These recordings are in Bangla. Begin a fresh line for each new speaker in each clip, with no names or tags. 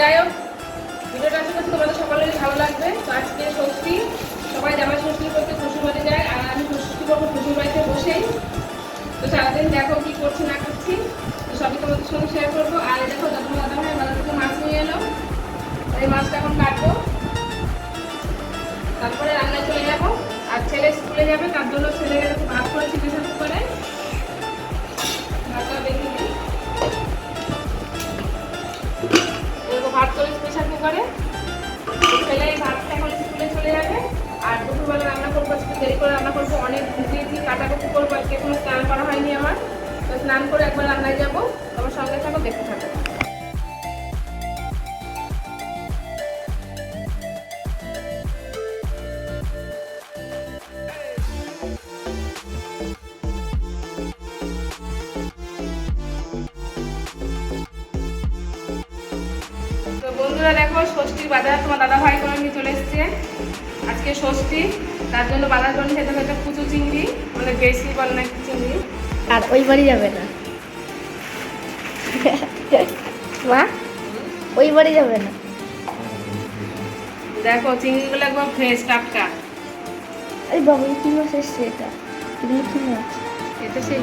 যাই হোক, ভিডিওটা আশা করছি তোমাদের সকলেরই ভালো লাগবে। তো আজকে ষষ্ঠী, সবাই জামাই ষষ্ঠী করতে শ্বশুর বাড়ি যায়, আর আমি ষষ্ঠী করবো শ্বশুর বাড়িতে বসেই। তো সারাদিন দেখো কি করছি না করছি, তো সবই তোমাদের সঙ্গে শেয়ার করবো। আর এই দেখো দাদা ভাই বাজার থেকে মাছ নিয়ে এলো, এই মাছটা এখন কাটবো, তারপরে রান্নায় চলে যাবো। আর ছেলে স্কুলে যাবে, তার জন্য ছেলেকে ভাত করেছি প্রেসার কুকারে, ভাতটা দেখে নিই। ভাত করেছি প্রেসার কুকারে, ছেলে ভাতটা এখন স্কুলে চলে যাবে। আর দুপুরবেলা রান্না করবো, আজকে দেরি করে রান্না করবো, অনেক ভিজিয়েছি, কাটাকুটি করবো, আজকে এখনো স্নান করা হয়নি আমার। তো স্নান করে একবার রান্নায় যাবো, তোমার সঙ্গে থাকো, দেখতে থাকো। বন্ধুরা দেখো, ষষ্ঠীর বাজার তোমার দাদা ভাই করে নিয়ে চলে এসছে। আজকে ষষ্ঠী, তার জন্য বাজার করে খেতে হচ্ছে কুচু চিংড়ি, মানে বেশি বলে না চিংড়ি।
আর ওই বাড়ি যাবে না মা, ওই বাড়ি যাবে না।
দেখো চিংড়িগুলো একদম ফ্রেশ টাটকা।
আরে বাবা, কি মাছ এসছে এটা? এগুলো কি মাছ?
এটা সেই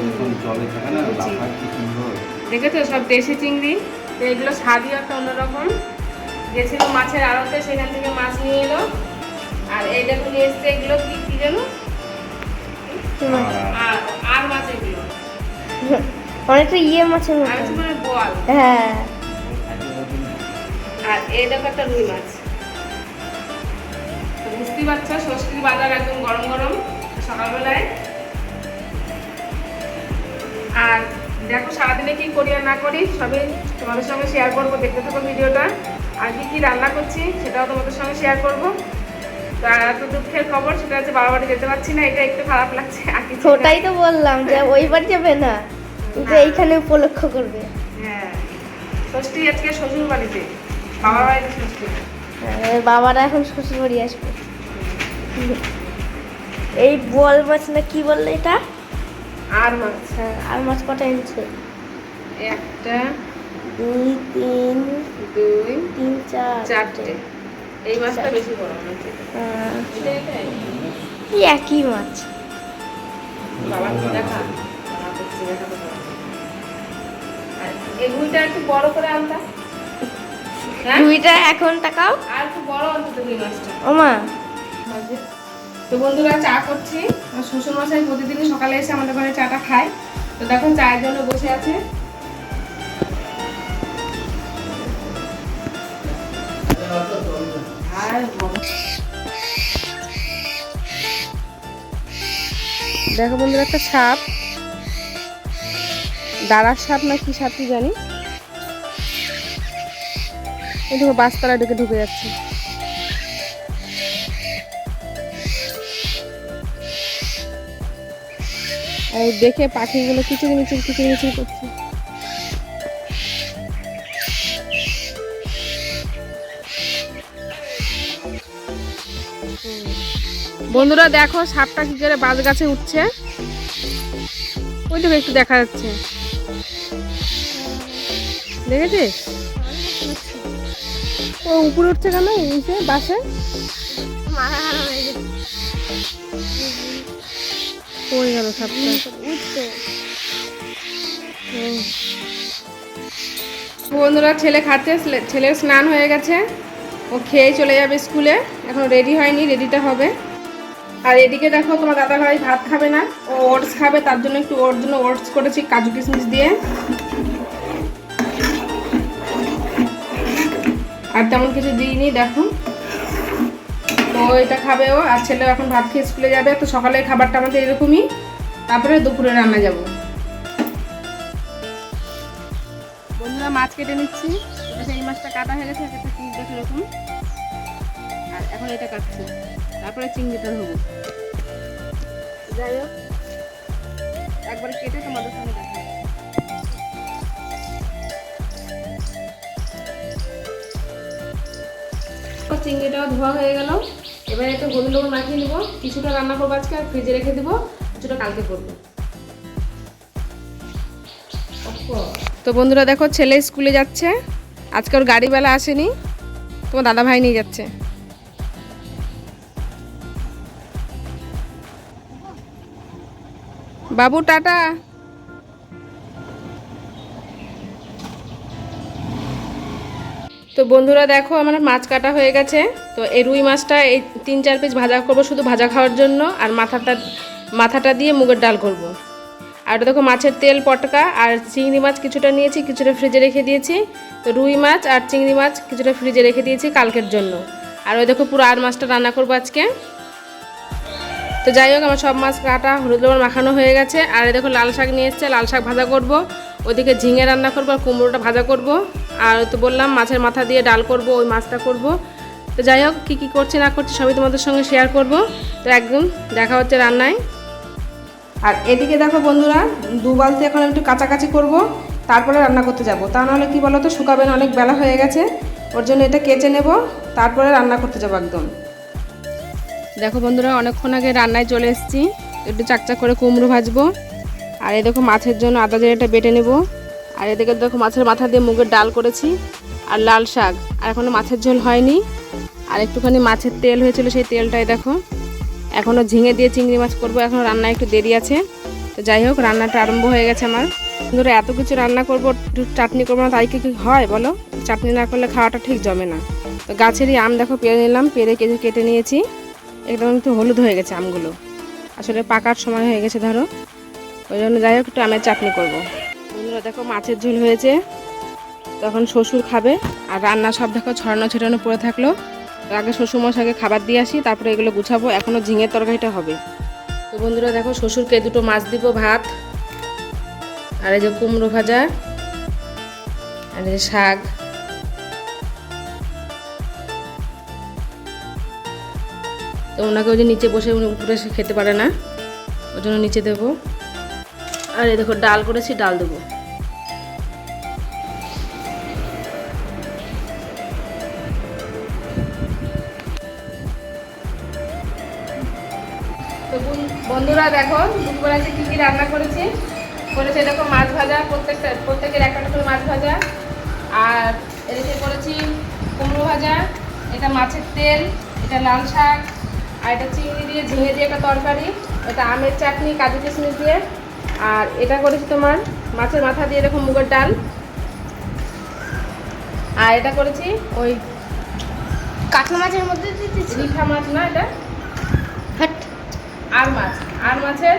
দেখেছো, সব দেশি চিংড়ি। তো এগুলো স্বাদই একটা অন্যরকম। গেছিল মাছের আড়তে, সেখান থেকে মাছ নিয়ে এলো। আর এই দেখো নিয়ে এসছে, এগুলো কি কি জানো, আর মাছ এগুলো
অনেকটা মাছের মতো।
আর মানে বল।
হ্যাঁ।
আর এই দেখো একটা রুই মাছ। তো বুঝতেই পারছো, ষষ্ঠীর বাজার একদম গরম গরম সকালবেলায়। আর দেখো সারাদিনে কি করি আর না করি সবই তোমাদের সঙ্গে শেয়ার করবো, দেখতে থাকো ভিডিওটা। আর কি কি রান্না করছি সেটাও তোমাদের সঙ্গে শেয়ার করবো। তো আর এত দুঃখের খবর, সেটা হচ্ছে বাবা বাড়ি যেতে পারছি না, এটা একটু খারাপ লাগছে। আর কিছু না।
ওটাই তো বললাম যে ওই বাড়ি যাবে না, কিন্তু এইখানে উপলক্ষ করবে।
হ্যাঁ, ষষ্ঠী আজকে শ্বশুর বাড়িতে, বাবার বাড়িতে ষষ্ঠী।
বাবারা এখন শ্বশুর বাড়ি আসবে। এই বল মাছ না কি বললে এটা?
আর মাছ।
হ্যাঁ, আর মাছ কটা এনেছে?
একটা,
2 3
দুই,
3 4
চারটে। এই মাছটা বেশি বড় হচ্ছে।
এই একই মাছ।
বাবা দেখা, বাবা করছে দেখা তো বড়। আর এই রুইটা একটু বড় করে আনতা। হ্যাঁ,
রুইটা এখন টাকাও
আর একটু বড় অন্তত রুই মাছটা।
ওমা।
তো বন্ধুরা চা করছি, শ্বশুর মশাই প্রতিদিনই সকালে এসে আমাদের ঘরে চাটা খায়। তো দেখো চায়ের জন্য বসে আছে। আর দেখো বন্ধুরা, একটা সাপ, দাঁড়ার সাপ না কি সাপ কি জানি, দেখো বাসতলা ঢুকে যাচ্ছে। এই দেখে পাখিগুলো কিচির মিচির করছে। বন্ধুরা দেখো সাপটা কি করে বাজ গাছে উঠছে, ওই দেখো একটু দেখা যাচ্ছে, দেখেছিস? ও উপরে উঠছে কেন নিচে বাসে? পড়ে গেল সাপটা। বন্ধুরা ছেলে খাচ্ছে, ছেলের স্নান হয়ে গেছে, ও খেয়ে চলে যাবে স্কুলে, এখন রেডি হয়নি, রেডিটা হবে। আর এদিকে দেখো তোমার দাদা ভাই ভাত খাবে না, ও ওটস খাবে, তার জন্য একটু ওর জন্য ওটস করেছি কাজু কিশমিশ দিয়ে। আর তেমন কিছু দিইনি দেখো। তো এটা খাবে ও, আর ছেলেও এখন ভাত খেয়ে স্কুলে যাবে। তো সকালের খাবারটা আমাদের এরকমই, তারপরে দুপুরে রান্না যাব। বন্ধুরা মাছ কেটে নিচ্ছি, এই মাছটা কাটা হয়ে গেছে, একটা পিস দেখো এরকম। আর এখন এটা কাটছি, তারপরে চিংড়িটা ধরবো। যাই হোক, একবার কেটে তোমাদের সঙ্গে দেখা। চিংড়িটাও ধোয়া হয়ে গেল, এবার একটু হলুদ লবণ মাখিয়ে নিব। কিছুটা রান্না করবো আজকে, আর ফ্রিজে রেখে দিব, কিছুটা কালকে করবো। তো বন্ধুরা দেখো ছেলে স্কুলে যাচ্ছে, আজকে ওর গাড়িবেলা আসেনি, তোমার দাদা ভাই নিয়ে যাচ্ছে। বাবু টাটা। তো বন্ধুরা দেখো আমার মাছ কাটা হয়ে গেছে। তো এই রুই মাছটা এই 3-4 পিস ভাজা করব শুধু ভাজা খাওয়ার জন্য, আর মাথাটা দিয়ে মুগের ডাল করব। আর ওটা দেখো মাছের তেল পটকা, আর চিংড়ি মাছ কিছুটা নিয়েছি, কিছুটা ফ্রিজে রেখে দিয়েছি। তো রুই মাছ আর চিংড়ি মাছ কিছুটা ফ্রিজে রেখে দিয়েছি কালকের জন্য। আর ওই দেখো পুরো আর মাছটা রান্না করবো আজকে। তো যাই হোক আমার সব মাছ কাটা হলুদ লবণ মাখানো হয়ে গেছে। আর এই দেখো লাল শাক নিয়ে এসছে, লাল শাক ভাজা করব, ওইদিকে ঝিঙে রান্না করবো আর কুমড়োটা ভাজা করব। আর তো বললাম মাছের মাথা দিয়ে ডাল করব, ওই মাছটা করব। তো যাই হোক কী কী করছি না করছি সবই তোমাদের সঙ্গে শেয়ার করব। তো একদম দেখা হচ্ছে রান্নায়। আর এদিকে দেখো বন্ধুরা 2 বালতি এখন আমি একটু কাছাকাছি করব, তারপরে রান্না করতে যাব। তা নাহলে কী বলো তো শুকাবে না, অনেক বেলা হয়ে গেছে। ওর জন্য এটা কেচে নেব, তারপরে রান্না করতে যাব একদম। দেখো বন্ধুরা অনেকক্ষণ আগে রান্নায় চলে এসেছি, একটু চাকচাক করে কুমড়ো ভাজবো। আর এই দেখো মাছের জন্য আদা জিরাটা বেটে নেব। আর এদিকে দেখো মাছের মাথা দিয়ে মুগের ডাল করেছি, আর লাল শাক। আর এখনও মাছের ঝোল হয়নি, আর একটুখানি মাছের তেল হয়েছিল, সেই তেলটাই দেখো। এখনও ঝিঙে দিয়ে চিংড়ি মাছ করবো, এখনও রান্নায় একটু দেরি আছে। তো যাই হোক রান্নাটা আরম্ভ হয়ে গেছে আমার। বন্ধুরা এত কিছু রান্না করবো, একটু চাটনি করবো না তাই কি হয় বলো? চাটনি না করলে খাওয়াটা ঠিক জমে না। তো গাছেরই আম দেখো পেরে নিলাম, পেরে কেটে নিয়েছি। একদম একটু হলুদ হয়ে গেছে আমগুলো, আসলে পাকার সময় হয়ে গেছে ধরো, ওই জন্য যাই হোক একটু আমের চাটনি করব। বন্ধুরা দেখো মাছের ঝোল হয়েছে, তখন শ্বশুর খাবে। আর রান্না সব দেখো ছড়ানো পড়ে থাকলো। তো আগে শ্বশুরমশাইকে খাবার দিয়ে আসি, তারপরে এগুলো গুছাবো। এখনও ঝিঙের তরকারিটা হবে। তো বন্ধুরা দেখো শ্বশুরকে 2টো মাছ দিব, ভাত, আর এই যে কুমড়ো ভাজা, আর এই যে শাক। তো ওনাকে ওই যে নিচে বসে, উনি উপরে খেতে পারে না, ওই জন্য নিচে দেবো। আর এই দেখো ডাল করেছি, ডাল দেবো। তো বন্ধুরা দেখো দুপুরে আজকে কী কী রান্না করেছি। দেখো মাছ ভাজা, প্রত্যেকের একটা করে মাছ ভাজা। আর এদিকে করেছি কুমড়ো ভাজা, এটা মাছের তেল, এটা লাল শাক, আর এটা চিংড়ি দিয়ে ঝিঙে দিয়ে একটা তরকারি, এটা আমের চাটনি কাজু কিশমিশ দিয়ে। আর এটা করেছি তোমার মাছের মাথা দিয়ে এরকম মুগের ডাল। আর এটা করেছি ওই
কাতলা মাছের মধ্যে
রিঠা মাছ না, এটা আর মাছের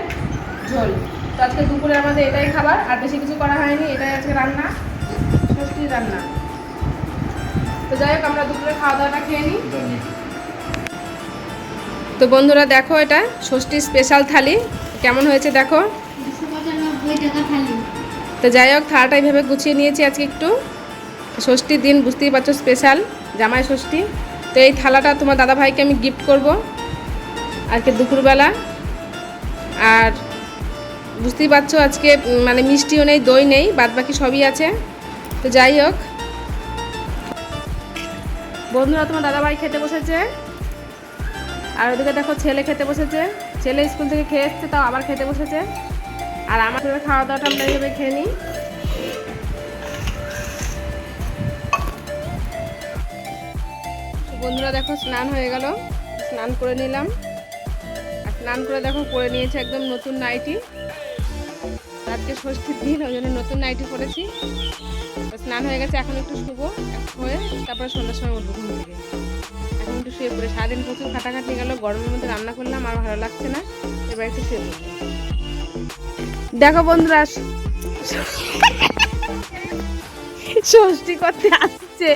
ঝোল। তো আজকে দুপুরে আমাদের এটাই খাবার, আর বেশি কিছু করা হয়নি, এটাই আজকে রান্না, ষষ্ঠীর রান্না। তো যাই হোক আমরা দুপুরে খাওয়া দাওয়াটা খেয়ে নিই। তো বন্ধুরা দেখো এটা ষষ্ঠীর স্পেশাল থালি কেমন হয়েছে দেখো।
295 টাকা থালি।
তো যাই হোক থালাটা এইভাবে গুছিয়ে নিয়েছি আজকে একটু, ষষ্ঠীর দিন বুঝতেই পারছো স্পেশাল জামাই ষষ্ঠী। তো এই থালাটা তোমার দাদা ভাইকে আমি গিফট করব আজকে দুপুরবেলা। আর বুঝতেই পারছো আজকে মানে মিষ্টিও নেই, দই নেই, বাদ বাকি সবই আছে। তো যাই হোক বন্ধুরা তোমার দাদা ভাই খেতে বসেছে, আর ওদিকে দেখো ছেলে খেতে বসেছে। ছেলে স্কুল থেকে খেয়ে এসছে, তাও আবার খেতে বসেছে। আর আমার খাওয়া দাওয়াটা আমরা এইভাবে খেয়ে নিই। বন্ধুরা দেখো স্নান হয়ে গেল, স্নান করে নিলাম। আর স্নান করে দেখো পরে নিয়েছে একদম নতুন নাইটি, আজকে ষষ্ঠীর দিন ওই জন্য নতুন নাইটি পরেছি। স্নান হয়ে গেছে, এখন একটু শুবো, হয়ে তারপরে সন্ধ্যার সময় উঠবো ঘুম থেকে। এখন একটু শুয়ে পড়ে, সারাদিন প্রচুর খাটাখাটি গেল, গরমের মধ্যে রান্না করলাম, আর ভালো লাগছে না, এবার একটু শুয়ে পড়বো। দেখো বন্ধুরা ষষ্ঠী করতে আসছে,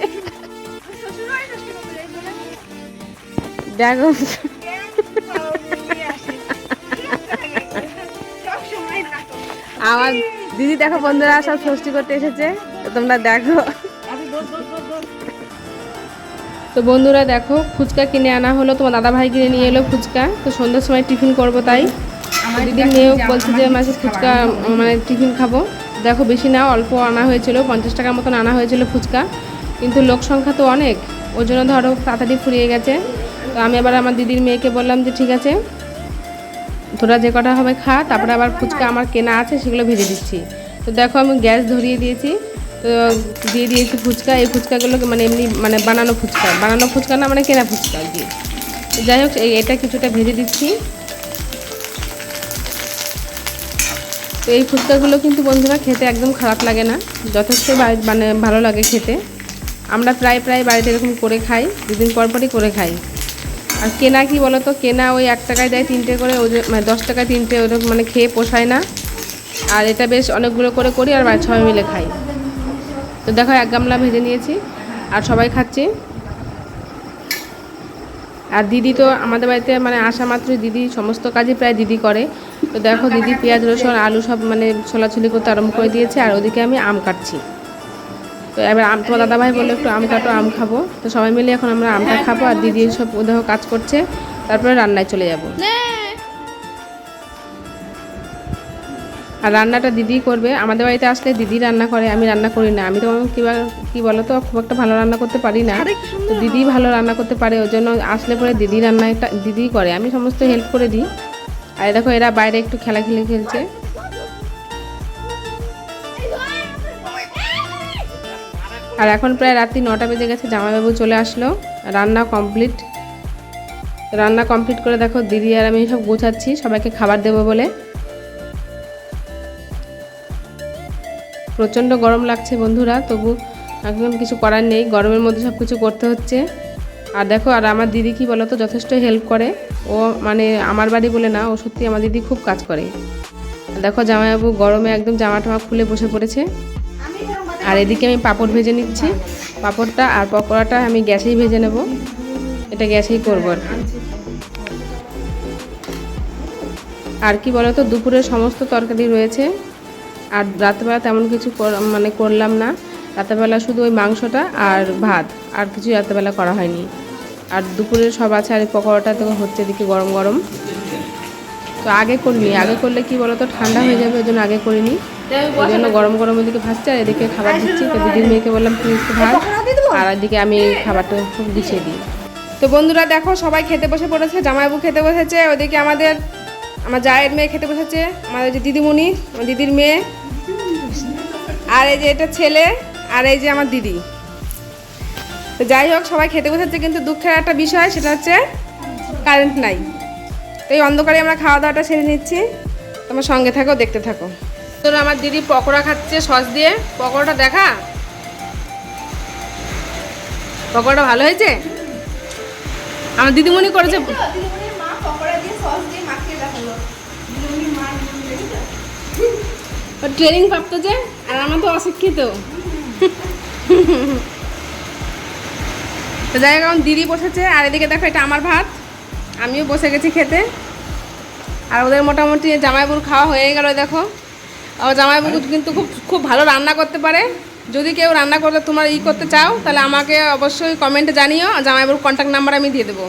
দেখো আমার দিদি দেখো বন্ধুরা সব ষষ্ঠী করতে এসেছে, তো তোমরা দেখো। তো বন্ধুরা দেখো ফুচকা কিনে আনা হলো, তোমার দাদা ভাই কিনে নিয়ে এলো ফুচকা। তো সন্ধ্যার সময় টিফিন করব, তাই দিদির মেয়েও বলছে যে মাসে ফুচকা মানে টিফিন খাবো। দেখো বেশি না, অল্প আনা হয়েছিল, 50 টাকার মতন আনা হয়েছিল ফুচকা, কিন্তু লোক সংখ্যা তো অনেক, ওই জন্য ধরো তাড়াতাড়ি ফুরিয়ে গেছে। তো আমি আবার আমার দিদির মেয়েকে বললাম যে ঠিক আছে তোরা যে কটা হবে খা, তারপরে আবার ফুচকা আমার কেনা আছে সেগুলো ভেজে দিচ্ছি। তো দেখো আমি গ্যাস ধরিয়ে দিয়েছি, তো দিয়ে দিয়েছি ফুচকা। এই ফুচকাগুলোকে মানে এমনি মানে বানানো ফুচকা না, মানে কেনা ফুচকা আর কি। তো যাই হোক এটা কিছুটা ভেজে দিচ্ছি। তো এই ফুচকাগুলো কিন্তু বন্ধুরা খেতে একদম খারাপ লাগে না, যথেষ্ট মানে ভালো লাগে খেতে। আমরা প্রায় বাড়িতে এরকম করে খাই, দুদিন পর পরই করে খাই। আর কেনা কি বলো তো, কেনা ওই 1 টাকায় দেয় 3টে করে, ওই মানে 10 টাকায় 3টে, ওরকম মানে খেয়ে পোষায় না। আর এটা বেশ অনেকগুলো করে করি আর বাড়ির সবাই মিলে খাই। তো দেখো 1 গামলা ভেজে নিয়েছি আর সবাই খাচ্ছি। আর দিদি তো আমাদের বাড়িতে মানে আসা মাত্রই দিদি সমস্ত কাজই প্রায় দিদি করে। তো দেখো দিদি পেঁয়াজ রসুন আলু সব মানে ছোলাছুলি করতে আরম্ভ করে দিয়েছে। আর ওদিকে আমি আম কাটছি। তো এবার তোমার দাদাভাই বললো একটু আম কাটো, আম খাবো। তো সবাই মিলে এখন আমরা আমটা খাবো আর দিদি সব দেখো কাজ করছে, তারপরে রান্নায় চলে যাব। আর রান্নাটা দিদি করবে। আমাদের বাড়িতে আসলে দিদি রান্না করে, আমি রান্না করি না। আমি তো কি বলো তো খুব একটা ভালো রান্না করতে পারি না। তো দিদি ভালো রান্না করতে পারে, ওই জন্য আসলে পরে দিদি রান্নাটা দিদি করে, আমি সমস্ত হেল্প করে দিই। আর দেখো এরা বাইরে একটু খেলাখেলি খেলছে। আর এখন প্রায় রাত্রি 9টা বেজে গেছে, জামাইবাবু চলে আসলো। রান্না কমপ্লিট করে দেখো দিদি আর আমি সব গোছাচ্ছি সবাইকে খাবার দেবো বলে। প্রচণ্ড গরম লাগছে বন্ধুরা, তবু একদম কিছু করার নেই, গরমের মধ্যে সব কিছু করতে হচ্ছে। আর দেখো আর আমার দিদি কি বলো তো যথেষ্ট হেল্প করে। ও মানে আমার বাড়ি বলে না, ও সত্যি আমার দিদি খুব কাজ করে। দেখো জামাইবাবু গরমে একদম জামা টামা খুলে বসে পড়েছে। আর এদিকে আমি পাঁপড় ভেজে নিচ্ছি। পাঁপড়টা আর পকোড়াটা আমি গ্যাসেই ভেজে নেব, এটা গ্যাসেই করবো আর কি। আর কি বলো তো দুপুরের সমস্ত তরকারি রয়েছে। আর রাতেবেলা তেমন কিছু মানে করলাম না। রাতেবেলা শুধু ওই মাংসটা আর ভাত, আর কিছু রাতেবেলা করা হয়নি। আর দুপুরের সব আছে। আর পকোড়াটা তো হচ্ছে এদিকে গরম গরম। তো আগে করিনি, আগে করলে কি বলো তো ঠান্ডা হয়ে যাবে, ওই জন্য আগে করিনি। ওই জন্য গরম গরম ওদিকে ভাজছে আর এদিকে খাবার দিচ্ছি। তো দিদির মেয়েকে বললাম প্লিজ ভাত, আর এদিকে আমি খাবারটা খুব গুছিয়ে দিই। তো বন্ধুরা দেখো সবাই খেতে বসে পড়েছে, জামাইবাবু খেতে বসেছে, ওদিকে আমার জায়ের মেয়ে খেতে বসেছে, আমাদের যে দিদিমণি, আমার দিদির মেয়ে, আর এই যে এটা ছেলে, আর এই যে আমার দিদি। তো যাই হোক সবাই খেতে বসেছে, কিন্তু দুঃখের একটা বিষয়, সেটা হচ্ছে কারেন্ট নাই। তো এই অন্ধকারে আমরা খাওয়া দাওয়াটা সেরে নিচ্ছি। তোমার সঙ্গে থাকো, দেখতে থাকো। তো আমার দিদি পকোড়া খাচ্ছে সস দিয়ে। পকোড়াটা দেখা, পকোড়াটা ভালো হয়েছে। আমার দিদিমণি করেছে, ট্রেনিং প্রাপ্ত যে, আর আমরা তো অশিক্ষিত। তো যাই হোক দিদি বসেছে, আর এদিকে দেখো এটা আমার ভাত, আমিও বসে গেছি খেতে। আর ওদের মোটামুটি জামাইবাবুর খাওয়া হয়ে গেল। দেখো আমার জামাইবাবু কিন্তু খুব ভালো রান্না করতে পারে। যদি কেউ রান্না করতে তোমরা করতে চাও, তাহলে আমাকে অবশ্যই কমেন্টে জানিও, জামাইবাবুর কন্ট্যাক্ট নাম্বার আমি দিয়ে দেবো।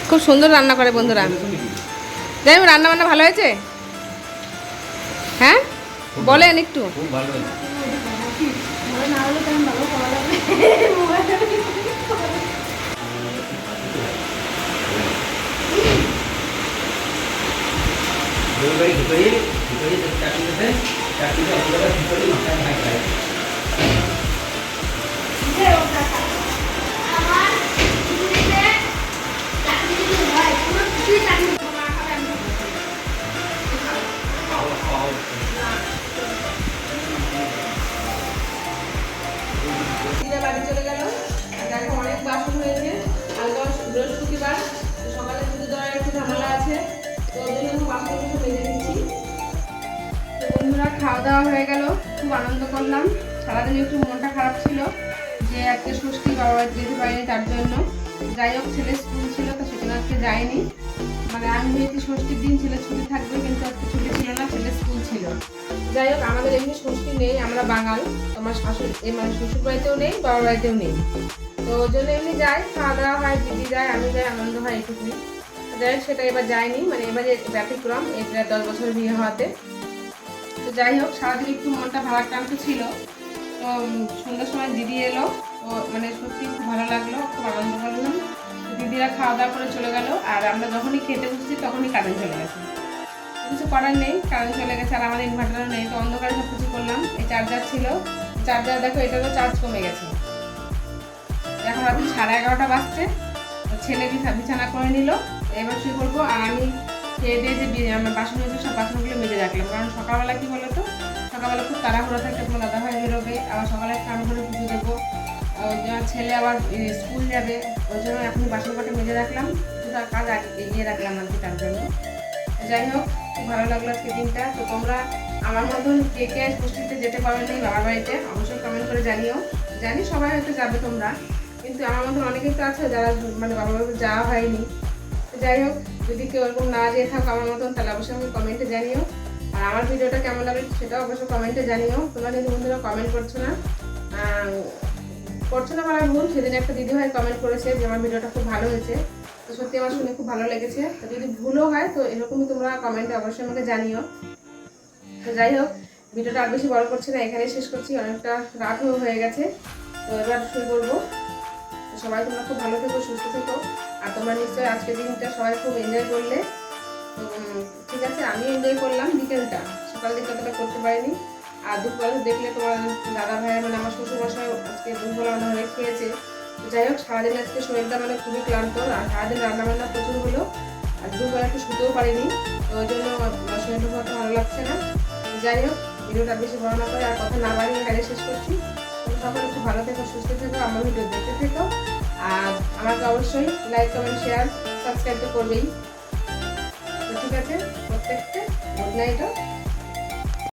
খুব সুন্দর রান্না করে বন্ধুরা। যাই হোক রান্না বান্না ভালো হয়েছে, হ্যাঁ বলেন একটু। বাড়ি চলে গেল। দেখো অনেক বাসন হয়েছে, আজকে বৃহস্পতিবার, সকালে পুজো দেওয়ার একটু ঝামেলা আছে, তো ওই জন্য বাসন মেজে দিচ্ছি। তো বন্ধুরা খাওয়া দাওয়া হয়ে গেল, খুব আনন্দ করলাম। সারাদিন একটু মনটা খারাপ ছিল যে আজকে ষষ্ঠী, বাবা বাড়িতে যেতে পারিনি তার জন্য। যাই হোক ছেলে স্কুল ছিল, তো সেখানে আজকে যায়নি। মানে আমি ভেবেছি ষষ্ঠীর দিন ছেলে ছুটি থাকবে, কিন্তু আজকে ছুটি ছিল না, ছেলে স্কুল ছিল। যাই হোক আমাদের এমনি ষষ্ঠী নেই, আমরা বাঙাল। আমার শাশুড়ি মানে শ্বশুর বাড়িতেও নেই, বাবার বাড়িতেও নেই। তো ওই জন্য এমনি যাই, খাওয়া দাওয়া হয়, দিদি যায়, আমি যাই, আনন্দ হয় এইটুকুই। যাই হোক সেটা এবার যায়নি, মানে এবারে ব্যতিক্রম, এটা 10 বছর বিয়ে হওয়াতে। তো যাই হোক সারাদিন একটু মনটা ভারাক্রান্ত ছিল। তো সন্ধ্যার সময় দিদি এলো, তো মানে সত্যি খুব ভালো লাগলো, খুব আনন্দ করলাম। দিদিরা খাওয়া দাওয়া করে চলে গেল, আর আমরা যখনই খেতে বসেছি তখনই কারেন্ট চলে গেছে। কিছু করার নেই, কারণ চলে গেছে আর আমাদের ইনভার্টারও নেই, তো অন্ধকারে সব কিছু করলাম। এই চার্জার ছিল, চার্জার দেখো এটারও চার্জ কমে গেছে। এখন রাত্রি 11:30 বাজছে। তো ছেলে বিছানা করে নিল, এবার শুয়ে পড়বো। আর আমি খেয়ে দিয়ে যে আমার বাসন হয়েছে সব বাসনগুলো মেজে রাখলাম, কারণ সকালবেলা কি বলো তো, সকালবেলা খুব তাড়াহুড়ো থাকে, তোমার দাদা ভাই বেরোবে, আবার সকালে স্নান করে পুজো দেবো, ছেলে আবার স্কুল যাবে, ওই জন্য এখনই বাসন কটা মেজে রাখলাম, কিছুটা কাজ এগিয়ে রাখলাম আর কি, তার জন্য। যাই হোক, খুব ভালো লাগলো আজকে দিনটা। তো তোমরা আমার মতন কে কে ষষ্ঠীতে যেতে পারবে না বাবার বাড়িতে অবশ্যই কমেন্ট করে জানিও। জানি সবাই হয়তো যাবে তোমরা, কিন্তু আমার মতন অনেকেই তো আছে যারা মানে বাবার বাড়িতে যাওয়া হয়নি। তো যাই হোক, যদি কেউ এরকম না যেয়ে থাকো আমার মতন, তাহলে অবশ্যই আমাকে কমেন্টে জানিও। আর আমার ভিডিওটা কেমন লাগে সেটাও অবশ্যই কমেন্টে জানিও। তোমরা কিন্তু বন্ধুরা কমেন্ট করছো না বলা ভুল, সেদিন একটা দিদিভাই কমেন্ট করেছে যে আমার ভিডিওটা খুব ভালো হয়েছে। তো সত্যি আমার শুনে খুব ভালো লেগেছে। তো যদি ভুলও হয় তো এরকমই তোমরা কমেন্টে অবশ্যই আমাকে জানিও। তো যাই হোক, ভিডিওটা আর বেশি বড় করছি না, এখানে শেষ করছি, অনেকটা রাতও হয়ে গেছে। তো এবার শুরু করবো। তো সবাই তোমরা খুব ভালো থেকো, সুস্থ থেকো। আর তোমরা নিশ্চয়ই আজকের দিনটা সবাই খুব এনজয় করলে। তো ঠিক আছে, আমি এনজয় করলাম বিকেলটা, সকাল দিকে অতটা করতে পারিনি। আর দুপুরবেলা দেখলে তোমার দাদা ভাইয়ের মানে আমার শ্বশুরমশাই আজকে দুপুরবেলা অনেক খেয়েছে। তো যাই হোক, সারাদিন আজকে শরীরটা মানে খুবই ক্লান্ত, আর সারাদিন রান্নাবান্না প্রচুর হলো, আর দুপুরবেলা একটু শুতেও পারিনি। তো ওই জন্য শরীরটা খুব ভালো লাগছে না। যাই হোক, ভিডিওটা বেশি বড় না করে আর কথা না বাড়িয়ে এখানে শেষ করছি। সকলে খুব ভালো থেকো, সুস্থ থেকো, আমার ভিডিও দেখতে থেকো। আর আমাকে অবশ্যই লাইক, কমেন্ট, শেয়ার, সাবস্ক্রাইব তো করবেই। তো ঠিক আছে, প্রত্যেককে গুড নাইটও।